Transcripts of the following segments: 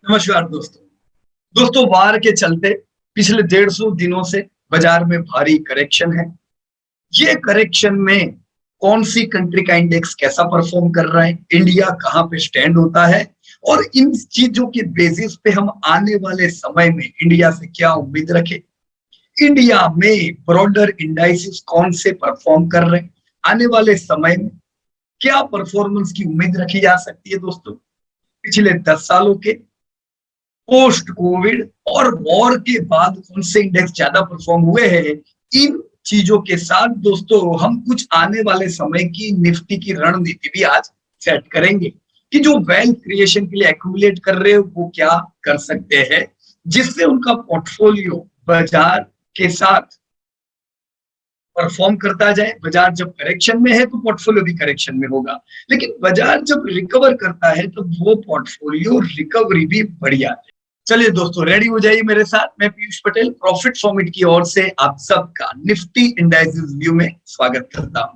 नमस्कार दोस्तों। वार के चलते पिछले 150 दिनों से बाजार में भारी करेक्शन है। ये करेक्शन में कौन सी कंट्री का इंडेक्स कैसा परफॉर्म कर रहा है, इंडिया कहाँ पे स्टैंड होता है और इन चीजों के बेसिस पे हम आने वाले समय में इंडिया से क्या उम्मीद रखें। इंडिया में ब्रॉडर इंडाइसिस कौन से परफॉर्म कर रहे हैं, आने वाले समय में क्या परफॉर्मेंस की उम्मीद रखी जा सकती है। दोस्तों, पिछले 10 सालों के पोस्ट कोविड और वॉर के बाद कौन से इंडेक्स ज्यादा परफॉर्म हुए हैं, इन चीजों के साथ दोस्तों हम कुछ आने वाले समय की निफ्टी की रणनीति भी आज सेट करेंगे कि जो वेल्थ क्रिएशन के लिए एक्यूमुलेट कर रहे हो वो क्या कर सकते हैं, जिससे उनका पोर्टफोलियो बाजार के साथ परफॉर्म करता जाए। बाजार जब करेक्शन में है तो पोर्टफोलियो भी करेक्शन में होगा, लेकिन बाजार जब रिकवर करता है तो वो पोर्टफोलियो रिकवरी भी बढ़िया है। चलिए दोस्तों, रेडी हो जाइए मेरे साथ। मैं पीयूष पटेल प्रॉफिट सॉमिट की ओर से आप सबका निफ्टी इंडाइसेस व्यू में स्वागत करता हूं।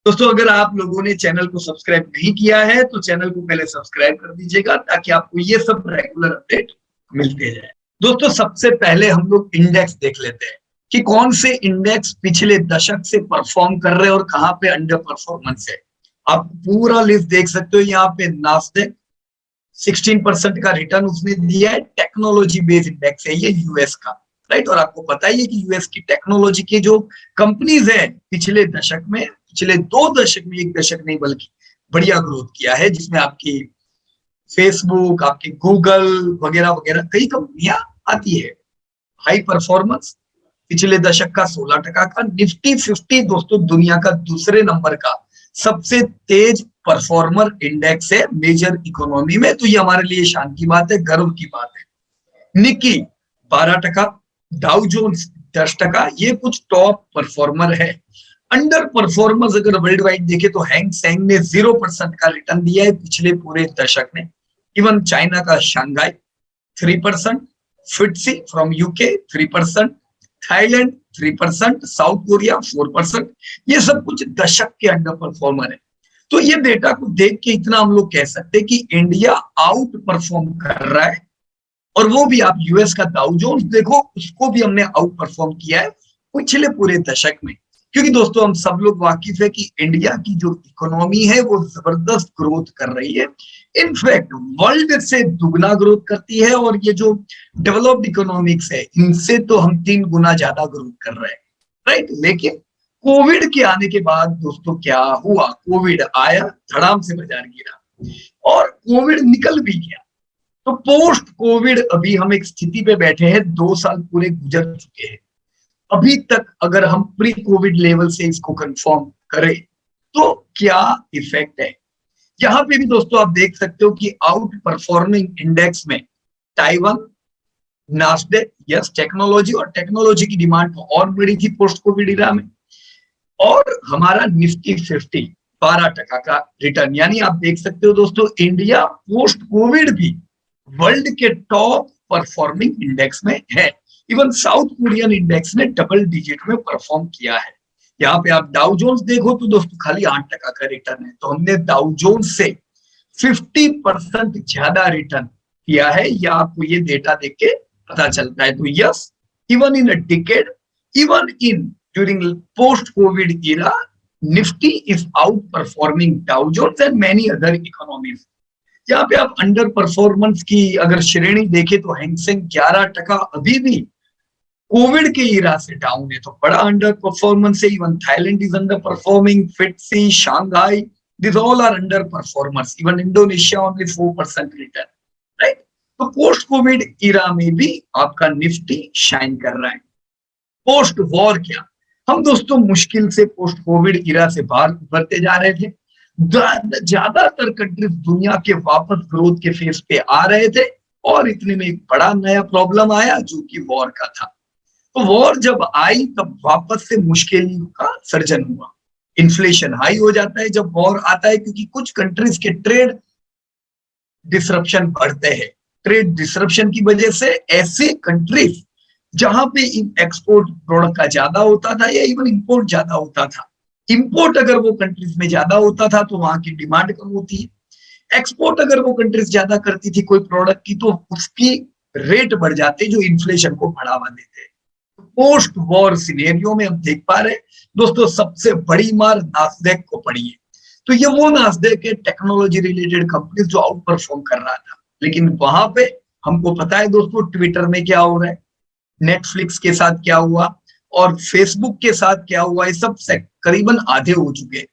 दोस्तों, अगर आप लोगों ने चैनल को सब्सक्राइब नहीं किया है तो चैनल को पहले सब्सक्राइब कर दीजिएगा ताकि आपको ये सब रेगुलर अपडेट मिलते जाए। दोस्तों, सबसे पहले हम लोग इंडेक्स देख लेते हैं कि कौन से इंडेक्स पिछले दशक से परफॉर्म कर रहे हैं और कहां पे अंडर परफॉर्मेंस है। आप पूरा लिस्ट देख सकते हो। यहाँ पे नास्डेक 16% का रिटर्न उसने दिया है। टेक्नोलॉजी बेस्ड इंडेक्स है ये यूएस का, राइट। और आपको पता ही है कि यूएस की टेक्नोलॉजी की जो कंपनीज है पिछले दशक में, पिछले 2 दशक में, 1 दशक नहीं बल्कि बढ़िया ग्रोथ किया है, जिसमें आपकी फेसबुक, आपकी गूगल वगैरह वगैरह कई कंपनियां आती है। हाई परफॉर्मेंस पिछले दशक का 16% का। निफ्टी 50 दोस्तों दुनिया का दूसरे नंबर का सबसे तेज परफॉर्मर इंडेक्स है मेजर इकोनॉमी में, तो ये हमारे लिए शान की बात है, गर्व की बात है। निकी 12%, डाउ जोन्स 10%, ये कुछ टॉप परफॉर्मर है। अंडर परफॉर्मर्स अगर वर्ल्ड वाइड देखे तो हैंग सेंग ने 0% का रिटर्न दिया है पिछले पूरे दशक में। इवन चाइना का Shanghai 3%, FTSE from UK 3%, Thailand 3%, South Korea 4%। ये सब कुछ दशक के अंडर परफॉर्मर है। तो ये डेटा को देख के इतना हम लोग कह सकते हैं कि इंडिया आउट परफॉर्म कर रहा है। और वो भी आप यूएस का डाउ जोन्स देखो, उसको भी हमने आउट परफॉर्म किया है पिछले पूरे दशक में। क्योंकि दोस्तों हम सब लोग वाकिफ है कि इंडिया की जो इकोनॉमी है वो जबरदस्त ग्रोथ कर रही है। इनफैक्ट वर्ल्ड से दुगना ग्रोथ करती है, और ये जो डेवलप्ड इकोनॉमिक्स है इनसे तो हम 3 गुना ज्यादा ग्रोथ कर रहे हैं, राइट। लेकिन कोविड के आने के बाद दोस्तों क्या हुआ, कोविड आया, धड़ाम से बाजार गिरा और कोविड निकल भी गया। तो पोस्ट कोविड अभी हम एक स्थिति पे बैठे हैं, 2 साल पूरे गुजर चुके हैं। अभी तक अगर हम प्री कोविड लेवल से इसको कंफर्म करें तो क्या इफेक्ट है। यहां पे भी दोस्तों आप देख सकते हो कि आउट परफॉर्मिंग इंडेक्स में ताइवान, नास्डेक, यस टेक्नोलॉजी, और टेक्नोलॉजी की डिमांड तो और बड़ी थी पोस्ट कोविड इरा में। और हमारा निफ्टी 50 12% का रिटर्न, यानी आप देख सकते हो दोस्तों इंडिया पोस्ट कोविड भी वर्ल्ड के टॉप परफॉर्मिंग इंडेक्स में है। इवन साउथ कोरियन इंडेक्स ने डबल डिजिट में परफॉर्म किया है। यहाँ पे आप डाउ जोन्स देखो तो दोस्तों खाली 8% का रिटर्न है। तो हमने डाउ जोन्स से 50% ज्यादा रिटर्न किया है, या आपको ये डेटा देख के पता चलता है। तो yes, even in a decade, even in during post Covid era, Nifty is outperforming Dow Jones and many other economies. यहाँ पे आप अंडर परफॉर्मेंस की अगर श्रेणी देखें तो हैंगसेंग 11% अभी भी कोविड के इरा से डाउन है, तो बड़ा अंडर परफॉर्मेंस है। Even Thailand is underperforming, FTSE, Shanghai, this all are underperformers. Even Indonesia only 4% return, right. तो पोस्ट कोविड इरा में भी आपका निफ्टी शाइन कर रहा है। पोस्ट वॉर क्या, हम दोस्तों मुश्किल से पोस्ट कोविड इरा से बाहर उभरते जा रहे थे। ज्यादातर कंट्रीज दुनिया के वापस ग्रोथ के फेज पे आ रहे थे, और इतने में एक बड़ा नया प्रॉब्लम आया जो कि वॉर का था। तो वॉर जब आई तब वापस से मुश्किल का सर्जन हुआ। इन्फ्लेशन हाई हो जाता है जब वॉर आता है, क्योंकि कुछ कंट्रीज के ट्रेड डिसरप्शन बढ़ते हैं। ट्रेड डिसरप्शन की वजह से ऐसे कंट्रीज जहां पे एक्सपोर्ट प्रोडक्ट का ज्यादा होता था या इवन इंपोर्ट ज्यादा होता था, इंपोर्ट अगर वो कंट्रीज में ज्यादा होता था तो वहां की डिमांड कम होती है। एक्सपोर्ट अगर वो कंट्रीज ज्यादा करती थी कोई प्रोडक्ट की तो उसकी रेट बढ़ जाते जो इन्फ्लेशन को बढ़ावा देते। पोस्ट वॉर सिनेरियो में हम देख पा रहे हैं दोस्तों सबसे बड़ी मार नास्डेक को पड़ी है। तो ये वो नास्डेक है टेक्नोलॉजी रिलेटेड कंपनी जो आउट परफॉर्म कर रहा था, लेकिन वहां पे हमको पता है दोस्तों ट्विटर में क्या हो रहा है, नेटफ्लिक्स के साथ क्या हुआ और फेसबुक के साथ क्या हुआ, ये सब करीबन आधे हो चुके हैं।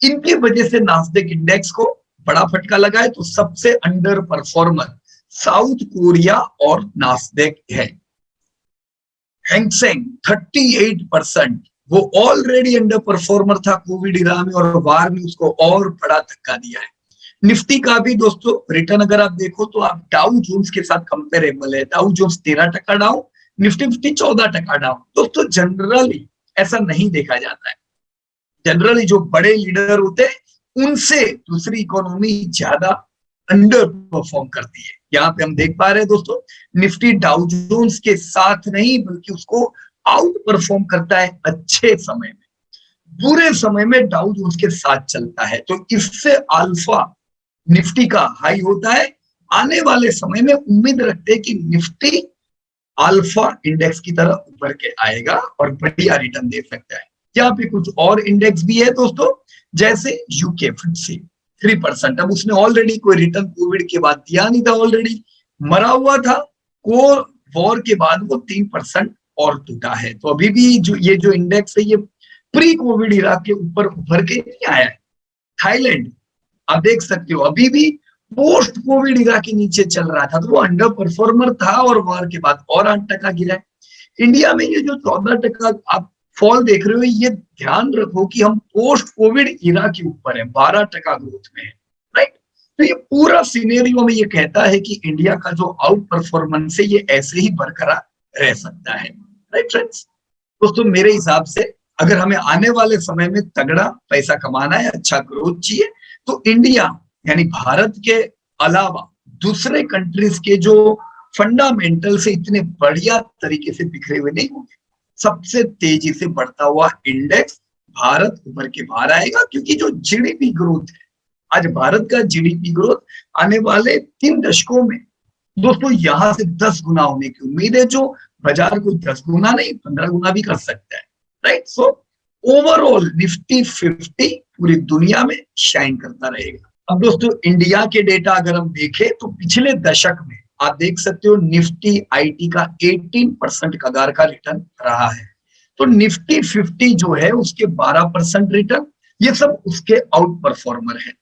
इनकी वजह से नास्डेक इंडेक्स को बड़ा फटका लगा है। तो सबसे अंडर परफॉर्मर साउथ कोरिया और नास्डेक है। हैंगसेंग 38%, वो ऑलरेडी अंडर परफॉर्मर था कोविड इरा में और वार में उसको और बड़ा धक्का दिया है। निफ्टी का भी दोस्तों रिटर्न अगर आप देखो तो आप डाउ जोन्स के साथ कंपेरेबल है। Dow Jones 13% down, Nifty 14% down. दोस्तों जनरली ऐसा नहीं देखा जाता है, जनरली जो बड़े लीडर होते हैं उनसे दूसरी इकोनॉमी ज्यादा अंडर परफॉर्म करती है। यहाँ पे हम देख पा रहे हैं दोस्तों निफ्टी डाउ जोन्स के साथ नहीं बल्कि उसको आउट परफॉर्म करता है अच्छे समय में, बुरे समय में डाउ जोन्स के साथ चलता है। तो इससे अल्फा निफ्टी का हाई होता है। आने वाले समय में उम्मीद रखते हैं कि निफ्टी अल्फा इंडेक्स की तरह उभर के आएगा और बढ़िया रिटर्न दे सकता है। यहाँ पे कुछ और इंडेक्स भी है दोस्तों, जैसे यूके FTSE 3%। अब उसने ऑलरेडी कोई रिटर्न कोविड के बाद दिया नहीं था, ऑलरेडी मरा हुआ था। कोर वॉर के बाद वो 3% और टूटा है। तो अभी भी जो ये जो इंडेक्स है ये प्री कोविड इरा के ऊपर उभर के नहीं आया है। थाईलैंड आप देख सकते हो अभी भी पोस्ट कोविड इरा के नीचे चल रहा था, तो वो अंडर परफॉर्मर था और वॉर के बाद और 8% गिरा है। इंडिया में ये जो 14% आप फॉल देख रहे हो, ये ध्यान रखो कि हम पोस्ट कोविड इरा के ऊपर है, 12% ग्रोथ में है, राइट। तो ये पूरा सिनेरियो में ये कहता है कि इंडिया का जो आउट परफॉर्मेंस है ये ऐसे ही बरकरार रह सकता है, राइट फ्रेंड्स। दोस्तों मेरे हिसाब से अगर हमें आने वाले समय में तगड़ा पैसा कमाना है, अच्छा ग्रोथ चाहिए, तो इंडिया यानी भारत के अलावा दूसरे कंट्रीज के जो फंडामेंटल से इतने बढ़िया तरीके से बिखरे हुए नहीं होंगे। सबसे तेजी से बढ़ता हुआ इंडेक्स भारत उभर के बाहर आएगा, क्योंकि जो जीडीपी ग्रोथ है, आज भारत का जीडीपी ग्रोथ आने वाले 3 दशकों में दोस्तों यहां से 10 गुना होने की उम्मीद है, जो बाजार को 10 गुना नहीं 15 गुना भी कर सकता है, राइट। सो ओवरऑल निफ्टी 50 पूरी दुनिया में शाइन करता रहेगा। अब दोस्तों इंडिया के डेटा अगर हम देखें तो पिछले दशक में आप देख सकते हो निफ्टी आईटी का 18% कगार का रिटर्न रहा है। तो निफ्टी 50 जो है उसके 12% रिटर्न, ये सब उसके आउट परफॉर्मर है।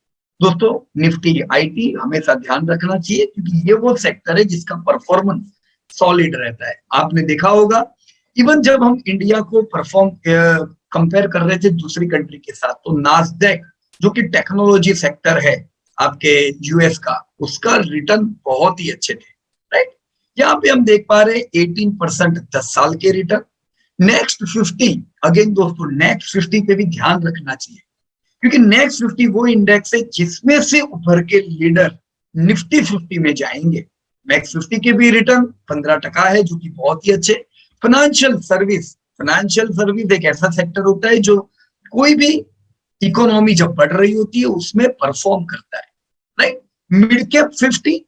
दोस्तों निफ्टी आईटी हमेशा ध्यान रखना चाहिए, क्योंकि ये वो सेक्टर है जिसका परफॉर्मेंस सॉलिड रहता है। आपने देखा होगा इवन जब हम इंडिया को परफॉर्म कंपेयर कर रहे थे दूसरी कंट्री के साथ, तो नास्डेक जो कि टेक्नोलॉजी सेक्टर है आपके यूएस का, उसका रिटर्न बहुत ही अच्छे थे, राइट। यहाँ पे हम देख पा रहे हैं 18% 10 साल के रिटर्न। नेक्स्ट 50 अगेन दोस्तों नेक्स्ट 50 पे भी ध्यान रखना चाहिए, क्योंकि नेक्स्ट 50 वो इंडेक्स है जिसमें से उभर के लीडर निफ्टी 50 में जाएंगे। नेक्स्ट 50 के भी रिटर्न 15% है, जो कि बहुत ही अच्छे। फाइनेंशियल सर्विस एक ऐसा सेक्टर होता है जो कोई भी इकोनॉमी जब बढ़ रही होती है उसमें परफॉर्म करता है, right. Mid cap 50,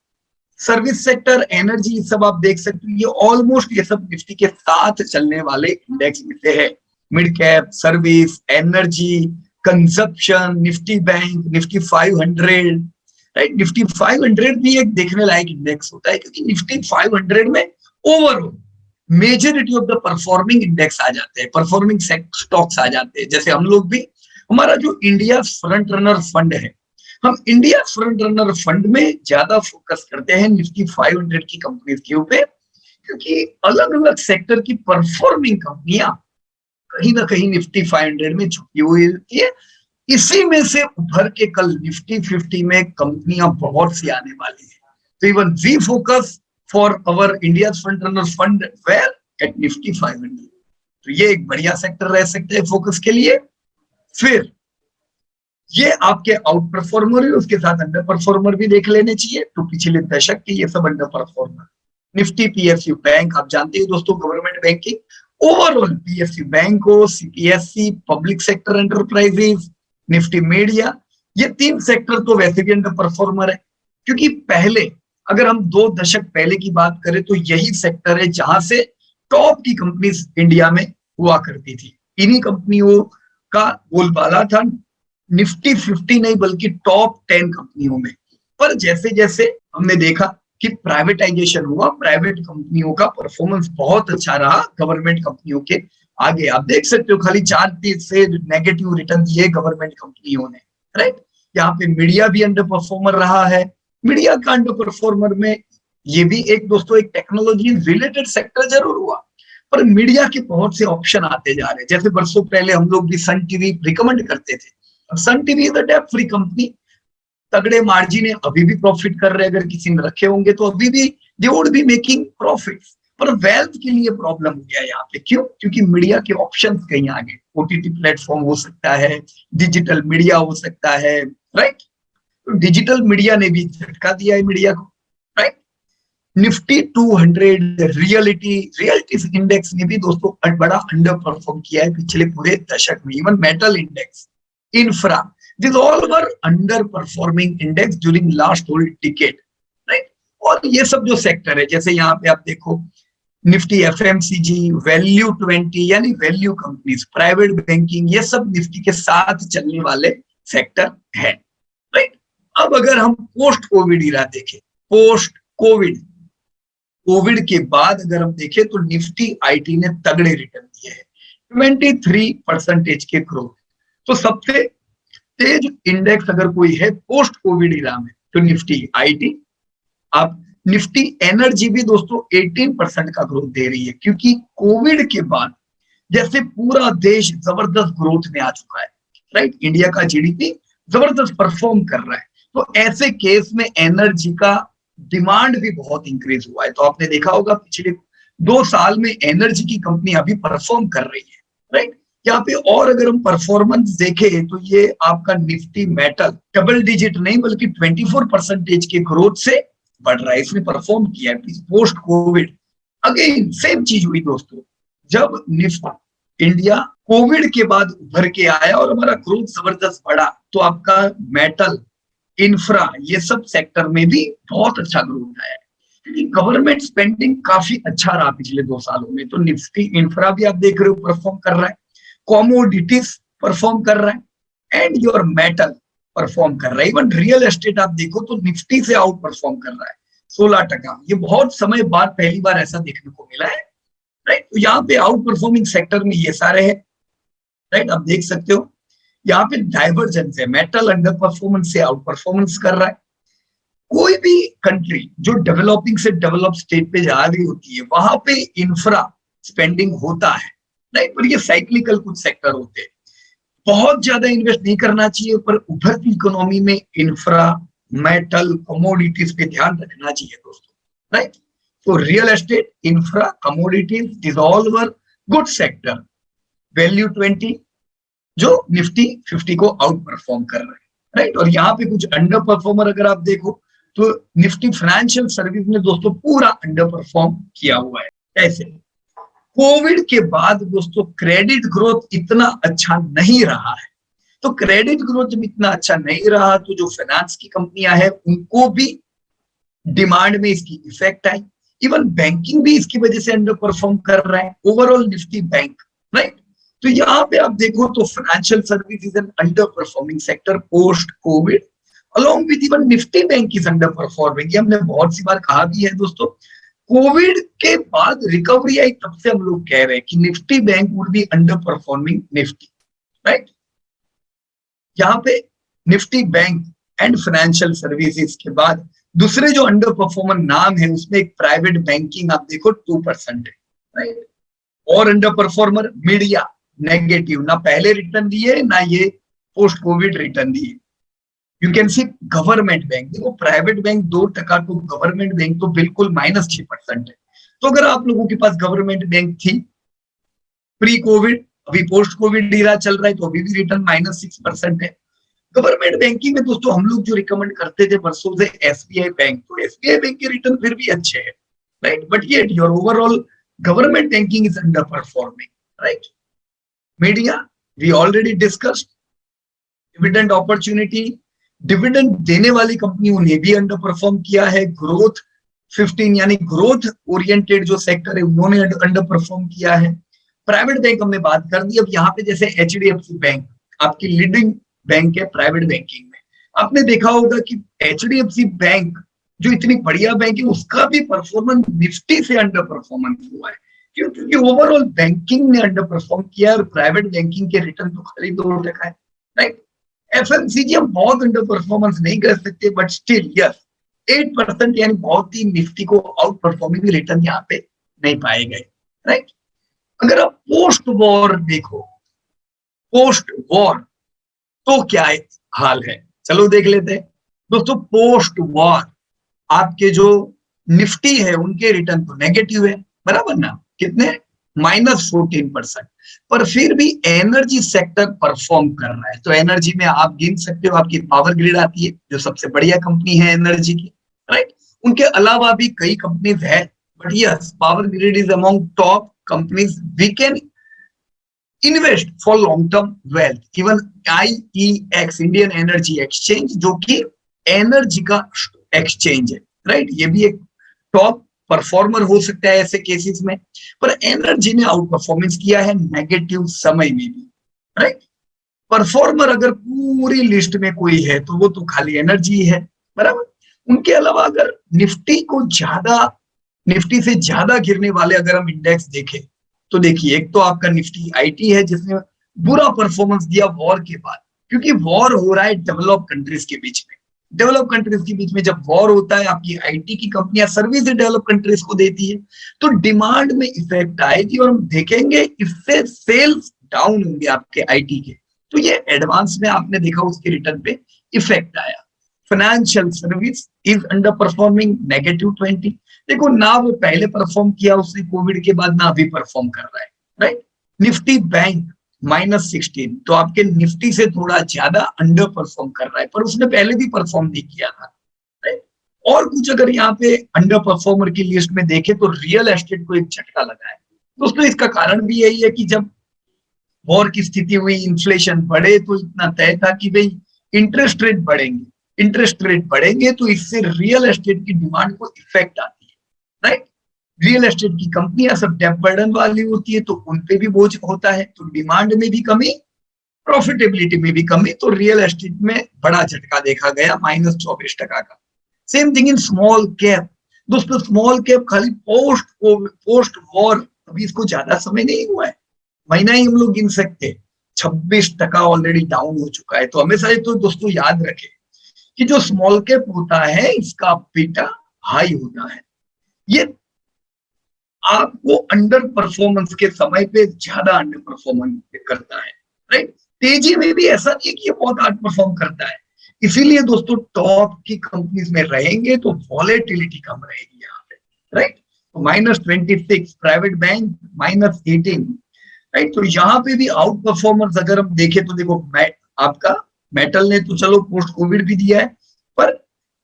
service sector, energy, सब आप देख सकते हो ये ऑलमोस्ट ये सब निफ्टी के साथ चलने वाले इंडेक्स में से है। Mid cap, service, energy, consumption, Nifty bank, Nifty 500, right. Nifty 500 भी एक देखने लायक इंडेक्स होता है, क्योंकि निफ्टी 500 में overall majority of the performing index आ जाते हैं, परफॉर्मिंग स्टॉक्स आ जाते हैं। जैसे हम लोग भी, हमारा जो इंडिया फ्रंट रनर फंड है, हम इंडिया फ्रंट रनर फंड में ज्यादा फोकस करते हैं निफ्टी 500 की कंपनीज के ऊपर, क्योंकि अलग अलग सेक्टर की परफॉर्मिंग कंपनियां कहीं ना कहीं निफ्टी 500 में छुपी हुई होती है। इसी में से उभर के कल निफ्टी 50 में कंपनियां बहुत सी आने वाली है। तो even we focus for our India front runner fund where at Nifty 500। तो ये एक बढ़िया सेक्टर रह सकते हैं फोकस के लिए। फिर ये आपके आउट परफॉर्मर है, उसके साथ अंडर परफॉर्मर भी देख लेने चाहिए। तो पिछले दशक के ये सब underperformer. Nifty PSU bank, आप जानते हैं दोस्तों government banking. Overall PSU bank हो, CPSC, public sector enterprises, Nifty media, ये 3 सेक्टर तो वैसे भी अंडर परफॉर्मर है, क्योंकि पहले अगर हम 2 दशक पहले की बात करें तो यही सेक्टर है जहां से टॉप की कंपनीज इंडिया में हुआ करती थी। इन्हीं कंपनियों का बोलबाला था, निफ्टी 50 नहीं बल्कि टॉप 10 कंपनियों में। पर जैसे जैसे हमने देखा कि प्राइवेटाइजेशन हुआ, प्राइवेट कंपनियों का परफॉर्मेंस बहुत अच्छा रहा गवर्नमेंट कंपनियों के आगे। आप देख सकते हो खाली 4 से नेगेटिव रिटर्न दिए गवर्नमेंट कंपनियों ने, राइट। यहाँ पे मीडिया भी अंडर परफॉर्मर रहा है। मीडिया का अंडर परफॉर्मर में ये भी एक दोस्तों एक टेक्नोलॉजी रिलेटेड सेक्टर जरूर हुआ, पर मीडिया के बहुत से ऑप्शन आते जा रहे हैं। जैसे बरसों पहले हम लोग भी सन टीवी रिकमेंड करते थे। अब Sun TV is a debt free company, तगड़े मार्जिन है, अभी भी प्रॉफिट कर रहे हैं। अगर किसी ने रखे होंगे तो अभी भी they would be making profit. पर वेल्थ के लिए प्रॉब्लम हो गया यहाँ पे। क्यों? क्योंकि मीडिया के ऑप्शंस कहीं आ गए। ओटीटी प्लेटफॉर्म हो सकता है, डिजिटल मीडिया हो सकता है, राइट। तो डिजिटल मीडिया ने भी झटका दिया है मीडिया को, राइट। निफ्टी 200 रियलिटीज इंडेक्स ने भी दोस्तों बड़ा अंडर परफॉर्म किया है पिछले पूरे दशक में। Even metal index, infra, this all were underperforming index during last whole decade, right. और ये सब जो सेक्टर है, जैसे यहाँ पे आप देखो निफ्टी एफएमसीजी, वैल्यू 20 यानी वैल्यू कंपनीज, प्राइवेट बैंकिंग, ये सब निफ्टी के साथ चलने वाले सेक्टर है, राइट। अब अगर हम पोस्ट कोविड इरा देखें, पोस्ट कोविड के बाद अगर हम देखें तो निफ्टी आईटी ने तगड़े रिटर्न दिए हैं, 23% के ग्रोथ। तो सबसे तेज इंडेक्स अगर कोई है पोस्ट कोविड इरा में तो निफ्टी आईटी। आप निफ्टी एनर्जी भी दोस्तों 18% का ग्रोथ दे रही है, क्योंकि कोविड के बाद जैसे पूरा देश जबरदस्त ग्रोथ में आ चुका है, राइट। इंडिया का जीडीपी जबरदस्त परफॉर्म कर रहा है, तो ऐसे केस में एनर्जी का डिमांड भी बहुत इंक्रीज हुआ है। तो आपने देखा होगा पिछले 2 साल में एनर्जी की कंपनी अभी परफॉर्म कर रही है, राइट। यहाँ पे और अगर हम परफॉर्मेंस देखें तो ये आपका निफ्टी मेटल डबल डिजिट नहीं बल्कि 24% के ग्रोथ से बढ़ रहा है, इसने परफॉर्म किया है पोस्ट कोविड। अगेन सेम चीज हुई दोस्तों, जब निफ्टी इंडिया कोविड के बाद उभर के आया और हमारा ग्रोथ जबरदस्त बढ़ा, तो आपका मेटल, इंफ्रा, ये सब सेक्टर में भी बहुत अच्छा ग्रोथ आया है, क्योंकि गवर्नमेंट स्पेंडिंग काफी अच्छा रहा पिछले 2 सालों में। तो निफ्टी इंफ्रा भी आप देख रहे हो परफॉर्म कर रहा है, कॉमोडिटीज परफॉर्म कर रहा है, एंड योर मेटल परफॉर्म कर रहा है। इवन रियल एस्टेट आप देखो तो निफ्टी से आउट परफॉर्म कर रहा है 16%। ये बहुत समय बाद पहली बार ऐसा देखने को मिला है, राइट। तो यहाँ पे आउट परफॉर्मिंग सेक्टर में ये सारे हैं, राइट। आप देख सकते हो यहाँ पे डाइवर्जेंस है, मेटल अंडर परफॉर्मेंस से आउट परफॉर्मेंस कर रहा है। कोई भी कंट्री जो डेवलपिंग से डेवलप स्टेट पे जा रही होती है वहां पे इंफ्रा स्पेंडिंग होता है, राइट। पर ये साइक्लिकल कुछ सेक्टर होते हैं, बहुत ज्यादा इन्वेस्ट नहीं करना चाहिए, पर उभरती इकोनॉमी में इंफ्रा, मेटल, कमोडिटीज पे ध्यान रखना चाहिए दोस्तों, राइट। तो real estate, infra, commodities, this all were good sector. Value 20 जो निफ्टी 50 को आउट परफॉर्म कर रहे हैं, राइट। और यहाँ पे कुछ अंडर परफॉर्मर अगर आप देखो तो निफ्टी फाइनेंशियल सर्विस ने दोस्तों पूरा अंडर परफॉर्म किया हुआ है। कैसे? कोविड के बाद दोस्तों क्रेडिट ग्रोथ इतना अच्छा नहीं रहा है। तो क्रेडिट ग्रोथ जब इतना अच्छा नहीं रहा तो जो फाइनेंस की कंपनियां हैं उनको भी डिमांड में इसकी इफेक्ट आई। इवन बैंकिंग भी इसकी वजह से अंडर परफॉर्म कर रहा है, ओवरऑल निफ्टी बैंक, राइट। तो यहाँ पे आप देखो तो financial service is an under performing sector post Covid, along with even Nifty bank is under performing. ये हमने बहुत सी बार कहा भी है दोस्तों, कोविड के बाद रिकवरी आई तब से हम लोग कह रहे हैं कि Nifty bank would be under performing Nifty, right. यहाँ पे Nifty bank and financial services के बाद दूसरे जो अंडर परफॉर्मर नाम है उसमें एक प्राइवेट बैंकिंग आप देखो 2% है, राइट। और अंडर परफॉर्मर मीडिया नेगेटिव, ना पहले रिटर्न दिए ना ये पोस्ट कोविड रिटर्न दिए। You can see government bank, देखो प्राइवेट बैंक 2%, तो गवर्नमेंट बैंक तो बिल्कुल -6% है। तो अगर आप लोगों के पास गवर्नमेंट बैंक थी प्री कोविड, अभी पोस्ट कोविड इरा चल रहा है तो अभी भी रिटर्न -6% है। गवर्नमेंट बैंकिंग में दोस्तों हम लोग जो रिकमेंड करते थे बरसों से एसबीआई बैंक, तो एसबीआई बैंक के रिटर्न फिर भी अच्छे हैं, right. But yet your overall government banking is underperforming, right. Media we already discussed, dividend opportunity, dividend देने वाली कंपनियों ने भी अंडर परफॉर्म किया है। ग्रोथ 15 यानी ग्रोथ ओरिएंटेड जो सेक्टर है उन्होंने अंडर परफॉर्म किया है। प्राइवेट बैंक हमने बात कर दी। अब यहाँ पे जैसे एचडीएफसी बैंक आपकी लीडिंग बैंक है प्राइवेट बैंकिंग में, आपने देखा होगा कि एचडीएफसी बैंक जो इतनी बढ़िया बैंक है उसका भी परफॉर्मेंस निफ्टी से अंडर परफॉर्मेंस हुआ है। क्यों? क्योंकि ओवरऑल बैंकिंग ने अंडर परफॉर्म किया और प्राइवेट बैंकिंग के रिटर्न तो खाली 2% है, राइट। एफएमसीजी हम बहुत अंडर परफॉर्मेंस नहीं कर सकते, बट स्टिल यस 8% यानी बहुत ही निफ्टी को आउट परफॉर्मिंग रिटर्न यहाँ पे नहीं पाए गए, राइट। अगर आप पोस्ट वॉर देखो, पोस्ट वॉर तो क्या हाल है, चलो देख लेते हैं। दोस्तों पोस्ट वॉर आपके जो निफ्टी है उनके रिटर्न तो नेगेटिव है, बराबर ना, कितने, -14%। पर फिर भी एनर्जी सेक्टर परफॉर्म कर रहा है। तो एनर्जी में आप गिन सकते हो, आपकी पावर ग्रिड आती है जो सबसे बढ़िया कंपनी है एनर्जी की, राइट। उनके अलावा भी कई कंपनीज है, but yes Power Grid is among top companies we can invest for long term wealth. Even IEX Indian Energy Exchange जो कि एनर्जी का एक्सचेंज है, राइट, ये भी एक टॉप परफॉर्मर हो सकता है ऐसे केसेस में। पर एनर्जी ने आउट परफॉर्मेंस किया है नेगेटिव समय में भी, राइट। परफॉर्मर अगर पूरी लिस्ट में कोई है तो वो तो खाली एनर्जी है, बराबर। उनके अलावा अगर निफ्टी से ज्यादा गिरने वाले अगर हम इंडेक्स देखें तो देखिए, एक तो आपका निफ्टी आईटी है जिसने बुरा परफॉर्मेंस दिया वॉर के बाद, क्योंकि वॉर हो रहा है डेवलप कंट्रीज के बीच में। डेवलप कंट्रीज के बीच में जब वॉर होता है, आपकी आईटी की कंपनियां सर्विस डेवलप कंट्रीज को देती है, तो डिमांड में इफेक्ट आएगी और हम देखेंगे इससे सेल्स डाउन होंगे आपके आईटी के। तो ये एडवांस में आपने देखा उसके रिटर्न पे इफेक्ट आया। Financial service is under performing -20। देखो ना, वो पहले परफॉर्म किया उसने कोविड के बाद, ना अभी परफॉर्म कर रहा है, राइट। निफ्टी बैंक -16, तो आपके निफ्टी से थोड़ा ज्यादा अंडर परफॉर्म कर रहा है, पर उसने पहले भी परफॉर्म नहीं किया था, राइट। और कुछ अगर यहाँ पे अंडर परफॉर्मर की लिस्ट में देखे तो रियल एस्टेट को एक झटका लगा है दोस्तों। इसका कारण भी यही है कि जब वॉर की स्थिति हुई, इन्फ्लेशन बढ़े, तो इतना तय था कि भाई इंटरेस्ट रेट बढ़ेंगे, इंटरेस्ट रेट बढ़ेंगे तो इससे रियल एस्टेट की डिमांड को इफेक्ट आती है, राइट। रियल एस्टेट की कंपनियां सब डेट बर्डन वाली होती है, तो उनपे भी बोझ होता है, तो डिमांड में भी कमी, प्रॉफिटेबिलिटी में भी कमी। तो रियल एस्टेट में बड़ा झटका देखा गया, -24% का। Same thing in small cap. दोस्तों स्मॉल कैप खाली पोस्ट वॉर, अभी इसको ज्यादा समय नहीं हुआ है, महीना ही हम लोग गिन सकते, 26% ऑलरेडी डाउन हो चुका है। तो हमेशा ये तो दोस्तों याद रखें कि जो स्मॉल कैप होता है इसका बीटा हाई होता है, ये आपको अंडर परफॉर्मेंस के समय पे ज्यादा अंडर परफॉर्मेंस करता है, राइट। तेजी में भी ऐसा नहीं है कि ये बहुत आउट परफॉर्म करता है। इसीलिए दोस्तों टॉप की कंपनीज में रहेंगे तो वॉलेटिलिटी कम रहेगी यहाँ पे, राइट। तो -26, प्राइवेट बैंक -18, राइट। तो यहाँ पे भी आउट परफॉर्मेंस अगर हम देखें तो देखो, आपका मेटल ने तो चलो पोस्ट कोविड भी दिया है, पर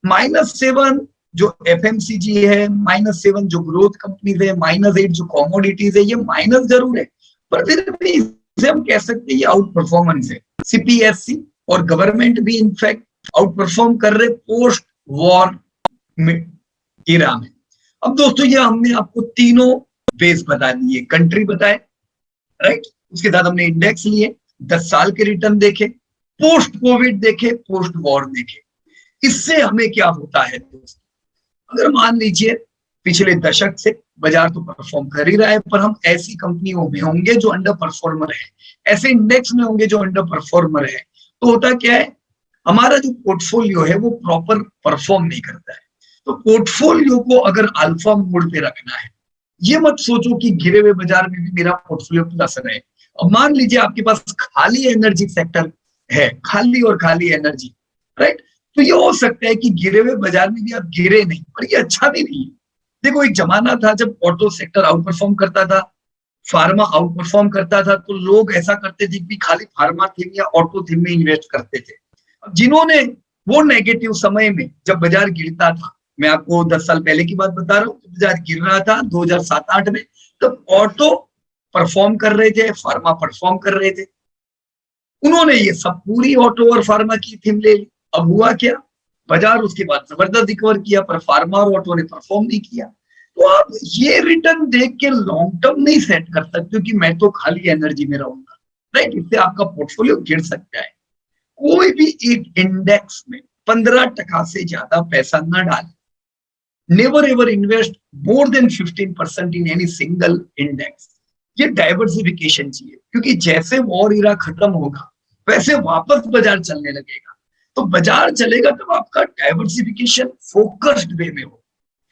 -7 जो एफएमसीजी है, -7 जो ग्रोथ कंपनीज है, -8 जो कॉमोडिटीज है, ये माइनस जरूर है, पर फिर भी इसे हम कह सकते हैं ये आउट परफॉर्मेंस है। सीपीएससी और गवर्नमेंट भी इनफैक्ट आउट परफॉर्म कर रहे पोस्ट वॉर इरा में। अब दोस्तों ये हमने आपको तीनों बेस बता दिए, कंट्री बताए, राइट। उसके साथ हमने इंडेक्स लिए, 10 साल के रिटर्न देखे, पोस्ट कोविड देखे, पोस्ट वॉर देखे। इससे हमें क्या होता है दोस्तों, अगर मान लीजिए पिछले दशक से बाजार तो परफॉर्म कर ही रहा है, पर हम ऐसी कंपनियों में होंगे जो अंडर परफॉर्मर है, ऐसे इंडेक्स में होंगे जो अंडर परफॉर्मर है, तो होता क्या है, हमारा जो पोर्टफोलियो है वो प्रॉपर परफॉर्म नहीं करता है। तो पोर्टफोलियो को अगर अल्फा मोड पे रखना है, ये मत सोचो कि गिरे हुए बाजार में भी मेरा पोर्टफोलियो प्लस रहे। अब मान लीजिए आपके पास खाली एनर्जी सेक्टर है, खाली और खाली एनर्जी, राइट। तो ये हो सकता है कि गिरे हुए बाजार में भी आप गिरे नहीं, पर ये अच्छा भी नहीं है। देखो एक जमाना था जब ऑटो सेक्टर आउट परफॉर्म करता था, फार्मा आउट परफॉर्म करता था, तो लोग ऐसा करते थे कि खाली फार्मा थीम या ऑटो थीम में इन्वेस्ट करते थे। अब जिन्होंने वो नेगेटिव समय में जब बाजार गिरता था, मैं आपको 10 साल पहले की बात बता रहा हूँ, बाजार गिर रहा था 2007-8 में, तब ऑटो परफॉर्म कर रहे थे, फार्मा परफॉर्म कर रहे थे, उन्होंने ये सब पूरी ऑटो और फार्मा की थीम ले ली। अब हुआ क्या, बाजार उसके बाद जबरदस्त रिकवर किया, पर फार्मा और ऑटो ने परफॉर्म नहीं किया। तो आप ये रिटर्न देख के लॉन्ग टर्म नहीं सेट कर सकते कि मैं तो खाली एनर्जी में रहूंगा, राइट। इससे आपका पोर्टफोलियो गिर सकता है। कोई भी एक इंडेक्स में 15% से ज्यादा पैसा न डालें। Never ever invest more than 15% in any single index. ये डाइवर्सिफिकेशन चाहिए, क्योंकि जैसे वॉर इरा खत्म होगा वैसे वापस बाजार चलने लगेगा। तो बाजार चलेगा तब आपका डाइवर्सिफिकेशन फोकस्ड वे में हो।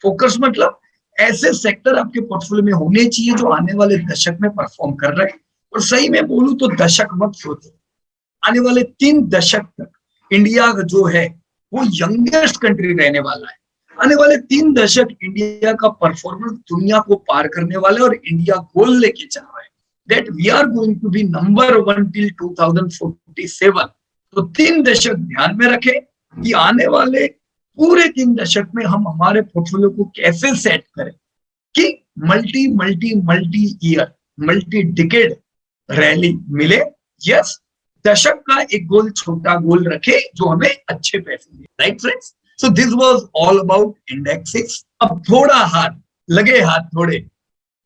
फोकस मतलब ऐसे सेक्टर आपके पोर्टफोलियो में होने चाहिए जो आने वाले दशक में परफॉर्म कर रहे हैं। और सही में बोलूं तो दशक मत सोचो, आने वाले 3 दशक तक इंडिया जो है वो यंगेस्ट कंट्री रहने वाला है। आने वाले 3 दशक इंडिया का परफॉर्मेंस दुनिया को पार करने वाला है, और इंडिया गोल लेके चल रहा है that we are going to be number 1 till 2047। तो 3 दशक ध्यान में रखें कि आने वाले पूरे 3 दशक में हम हमारे पोर्टफोलियो को कैसे सेट करें कि multi multi multi year, multi decade rally मिले। यस, दशक का एक गोल, छोटा गोल रखे जो हमें अच्छे पैसे दे, right friends. So this was all about indexes. अब थोड़ा हाथ लगे, हाथ थोड़े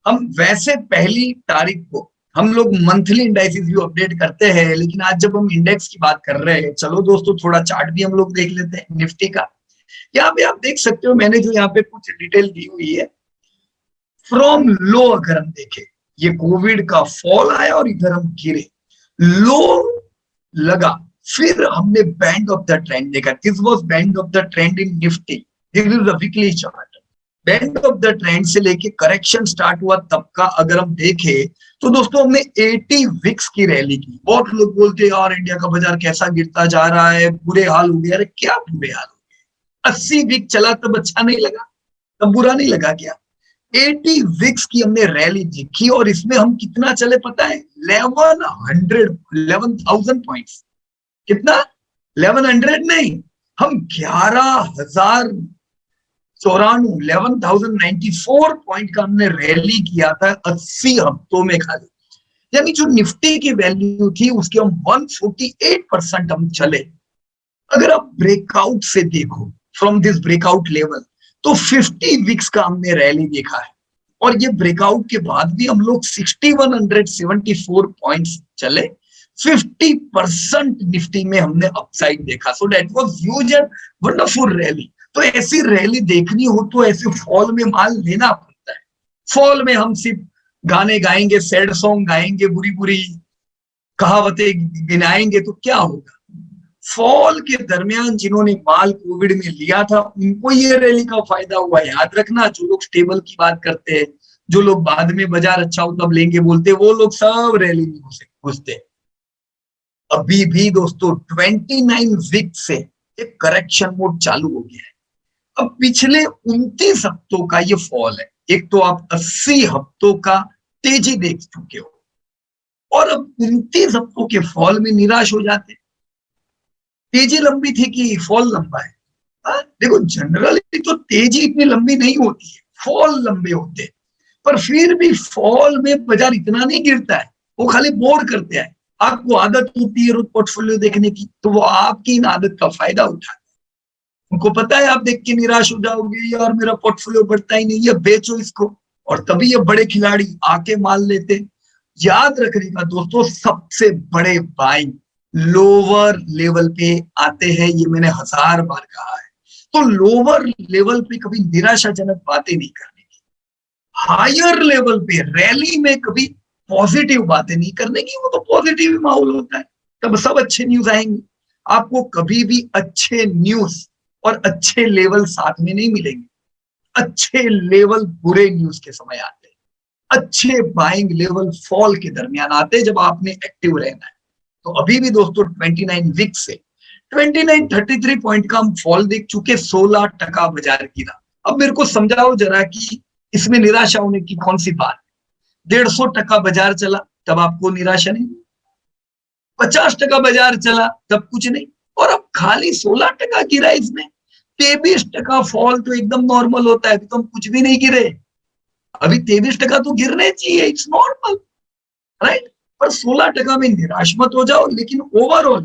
हम वैसे पहली तारीख को हम लोग मंथली इंडाइसिस भी अपडेट करते हैं, लेकिन आज जब हम इंडेक्स की बात कर रहे हैं, चलो दोस्तों थोड़ा चार्ट भी हम लोग देख लेते हैं निफ्टी का। यहाँ पे आप देख सकते हो, मैंने जो यहाँ पे कुछ डिटेल दी हुई है, फ्रॉम लो अगर हम देखें, ये कोविड का फॉल आया और इधर हम गिरे, लो लगा, फिर हमने बैंड ऑफ द ट्रेंड देखा। This was band of the trend in Nifty, this is the weekly chart. Band of the trend से लेके करेक्शन स्टार्ट हुआ तब का अगर हम देखें तो दोस्तों हमने 80 विक्स की रैली की। बहुत लोग बोलते हैं यार इंडिया का बाजार कैसा गिरता जा रहा है, बुरे हाल हो गए। अरे क्या बुरे हाल हो गए, 80 विक चला तब अच्छा नहीं लगा, तब बुरा नहीं लगा क्या? 80 विक्स की हमने रैली देखी और इसमें हम कितना चले पता है? 11,000 पॉइंट्स। कितना? 1100 नहीं, हम 11,094 पॉइंट का हमने रैली किया था 80 हफ्तों में खाली। यानी जो निफ्टी की वैल्यू थी उसके हम 148% हम चले। अगर आप ब्रेकआउट से देखो, फ्रॉम दिस ब्रेकआउट लेवल, तो 50 विक्स का हमने रैली देखा है। और ये ब्रेकआउट के बाद भी हम लोग 6174 पॉइंट्स चले, 50% निफ्टी में हमने अपसाइड देखा। So that was huge and wonderful rally. तो ऐसी रैली देखनी हो तो ऐसे फॉल में माल लेना पड़ता है। फॉल में हम सिर्फ गाने गाएंगे, सैड सॉन्ग गाएंगे, बुरी बुरी कहावतें गिनाएंगे तो क्या होगा? फॉल के दरमियान जिन्होंने माल कोविड में लिया था उनको ये रैली का फायदा हुआ। याद रखना, जो लोग स्टेबल की बात करते हैं, जो लोग बाद में बाजार अच्छा हो तब लेंगे बोलते, वो लोग सब रैली में घुसते। अभी भी दोस्तों 29 वीक से एक करेक्शन मोड चालू हो गया है। अब पिछले 29 हफ्तों का ये फॉल है। एक तो आप 80 हफ्तों का तेजी देख चुके हो और अब 29 हफ्तों के फॉल में निराश हो जाते। तेजी लंबी थी कि फॉल लंबा है? देखो जनरली तो तेजी इतनी लंबी नहीं होती है, फॉल लंबे होते हैं। पर फिर भी फॉल में बाजार इतना नहीं गिरता है, वो खाली बोर करते हैं। आपको आदत होती है रोज पोर्टफोलियो देखने की, तो वो आपकी इन आदत का फायदा उठाते हैं। उनको पता है आप देख के निराश हो जाओगे, यार मेरा पोर्टफोलियो बढ़ता ही नहीं है, बेचो इसको। और तभी ये बड़े खिलाड़ी आके माल लेते। याद रखने का दोस्तों, सबसे बड़े बाइंग लोअर लेवल पे आते हैं, ये मैंने 1000 बार कहा है। तो लोअर लेवल पे कभी निराशाजनक बातें नहीं करने की, हायर लेवल पे रैली में कभी पॉजिटिव बातें नहीं करने की। वो तो पॉजिटिव माहौल होता है, तब सब अच्छे न्यूज आएंगे। आपको कभी भी अच्छे न्यूज और अच्छे लेवल साथ में नहीं मिलेंगे। अच्छे लेवल बुरे न्यूज के समय आते हैं, अच्छे बाइंग लेवल फॉल के दरमियान आते हैं, जब आपने एक्टिव रहना है। तो अभी भी दोस्तों 29 वीक से 2933 पॉइंट का हम फॉल देख चुके, 16% बाजार गिरा। अब मेरे को समझाओ जरा कि इसमें निराशा होने की कौन सी बात? 150% बाजार चला तब आपको निराशा नहीं, 50% बाजार चला तब कुछ नहीं, और अब खाली 16% गिरा। इसमें 23% फॉल तो एकदम नॉर्मल होता है, तो हम कुछ भी नहीं गिरे। अभी 23% तो गिरने चाहिए, इट्स नॉर्मल, राइट। पर 16% में निराश मत हो जाओ, लेकिन ओवरऑल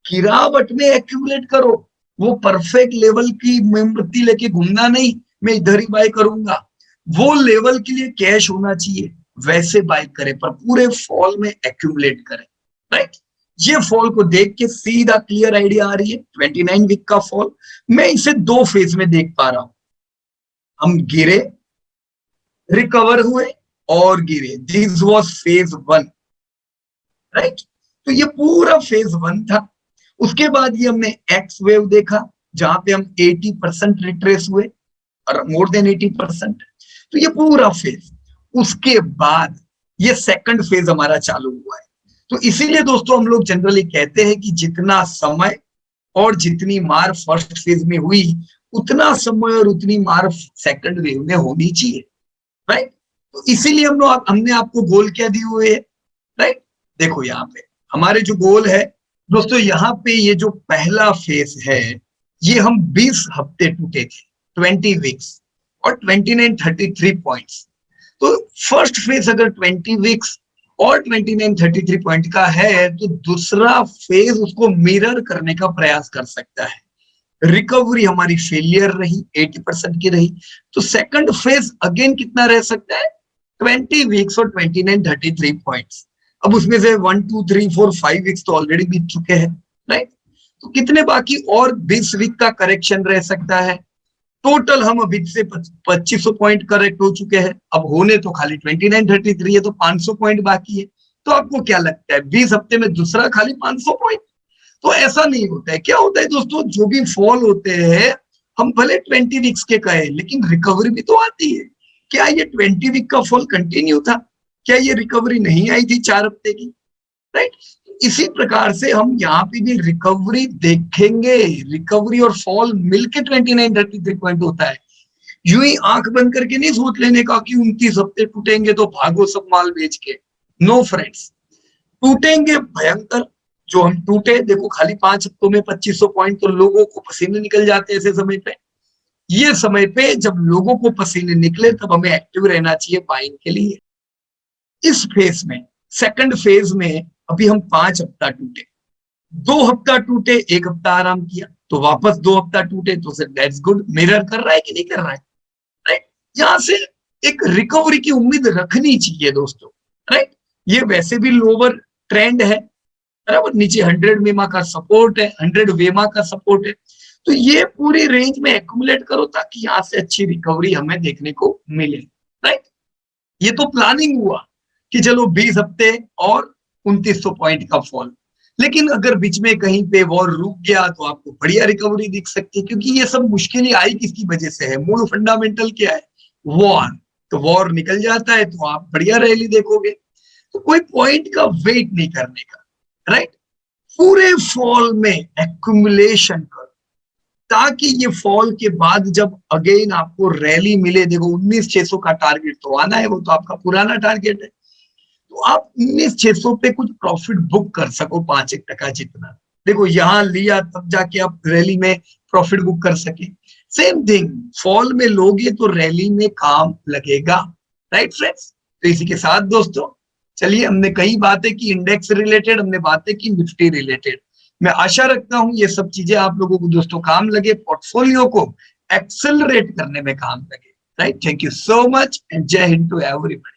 गिरावट में एक्यूमुलेट करो। वो परफेक्ट लेवल की मोमबत्ती लेके घूमना नहीं, मैं इधर ही बाय करूंगा, वो लेवल के लिए कैश होना चाहिए, वैसे बाय करे पर पूरे फॉल में एक्यूमुलेट करे, राइट। ये फॉल को देख के सीधा क्लियर आइडिया आ रही है 29 वीक का फॉल। मैं इसे दो फेज में देख पा रहा हूं, हम गिरे, रिकवर हुए और गिरे, this was phase one, right. तो ये पूरा फेज वन था। उसके बाद ये हमने एक्स वेव देखा जहां पे हम 80% रिट्रेस हुए और मोर देन 80%। तो ये पूरा फेज, उसके बाद ये सेकंड फेज हमारा चालू हुआ है। तो इसीलिए दोस्तों हम लोग जनरली कहते हैं कि जितना समय और जितनी मार फर्स्ट फेज में हुई, उतना समय और उतनी मार सेकंड वेव में होनी चाहिए, राइट। तो इसीलिए हमने आपको गोल क्या दिए हुए है, राइट। देखो यहाँ पे हमारे जो गोल है दोस्तों, यहाँ पे ये जो पहला फेज है, ये हम 20 हफ्ते टूटे थे, 20 वीक्स और 2933 पॉइंट्स। तो फर्स्ट फेज अगर 20 वीक्स और 2933 पॉइंट का है, तो दूसरा फेज उसको मिरर करने का प्रयास कर सकता है। रिकवरी हमारी फेलियर रही, 80% की रही, तो सेकंड फेज अगेन कितना रह सकता है, 20 वीक्स और 2933 पॉइंट्स। अब उसमें से 1 2 3 4 5 वीक्स तो ऑलरेडी बीत चुके हैं, राइट। तो कितने बाकी और 20 वीक का करेक्शन रह सकता है। टोटल हम अभी से 2500 पॉइंट करेक्ट हो चुके हैं, अब होने तो खाली 2933 है, तो 500 पॉइंट बाकी है। तो आपको क्या लगता है 20 हफ्ते में दूसरा खाली 500 पॉइंट? तो ऐसा नहीं होता है। क्या होता है दोस्तों, जो भी फॉल होते हैं, हम भले 20 वीक्स के कहे, लेकिन रिकवरी भी तो आती है। क्या ये 20 वीक का फॉल कंटिन्यू था? क्या ये रिकवरी नहीं आई थी 4 हफ्ते की, राइट। इसी प्रकार से हम यहाँ पे भी रिकवरी देखेंगे, रिकवरी और फॉल मिलके 2933 पॉइंट होता है। यूं ही आंख बंद करके नहीं सोच लेने का कि 29 हफ्ते टूटेंगे तो भागो सब माल बेच के। नो फ्रेंड्स, टूटेंगे भयंकर। जो हम टूटे, देखो खाली 5 हफ्तों में 2500 पॉइंट, तो लोगों को पसीने निकल जाते हैं ऐसे समय पे। ये समय पे जब लोगों को पसीने निकले, तब हमें एक्टिव रहना चाहिए बाइंग के लिए। इस फेज में, सेकंड फेज में, अभी हम 5 हफ्ता टूटे, 2 हफ्ता टूटे, 1 हफ्ता आराम किया, तो वापस 2 हफ्ता टूटे, तो फिर दैट्स गुड। मिरर कर रहा है कि नहीं कर रहा है, राइट। यहां से एक रिकवरी की उम्मीद रखनी चाहिए दोस्तों, राइट। ये वैसे भी लोअर ट्रेंड है, बराबर। नीचे 100 वेमा का सपोर्ट है, 100 वेमा का सपोर्ट है। तो ये पूरी रेंज में एक्यूमुलेट करो ताकि यहां से अच्छी रिकवरी हमें देखने को मिले, राइट। ये तो प्लानिंग हुआ कि चलो 20 हफ्ते और 2900 पॉइंट का फॉल। लेकिन अगर बीच में कहीं पे वॉर रुक गया तो आपको बढ़िया रिकवरी दिख सकती है, क्योंकि ये सब मुश्किलें आई किसकी वजह से है, मूल फंडामेंटल क्या है, वॉर। तो वॉर निकल जाता है तो आप बढ़िया रैली देखोगे। तो कोई पॉइंट का वेट नहीं करने का, राइट। पूरे फॉल में एक्यूमुलेशन करो ताकि ये फॉल के बाद जब अगेन आपको रैली मिले, देखो 19,600 का टारगेट तो आना है, वो तो आपका पुराना टारगेट है, तो आप 19,600 पे कुछ प्रॉफिट बुक कर सको 5-1% जितना। देखो यहां लिया तब जाके आप रैली में प्रॉफिट बुक कर सके। सेम थिंग फॉल में लोगे तो रैली में काम लगेगा, राइट फ्रेंड्स। तो इसी के साथ दोस्तों, चलिए, हमने कई बातें की इंडेक्स रिलेटेड, हमने बातें की निफ्टी रिलेटेड। मैं आशा रखता हूं ये सब चीजें आप लोगों को दोस्तों काम लगे, पोर्टफोलियो को एक्सेलरेट करने में काम लगे, right. Thank you so much and जय हिंद टू एवरीबॉडी।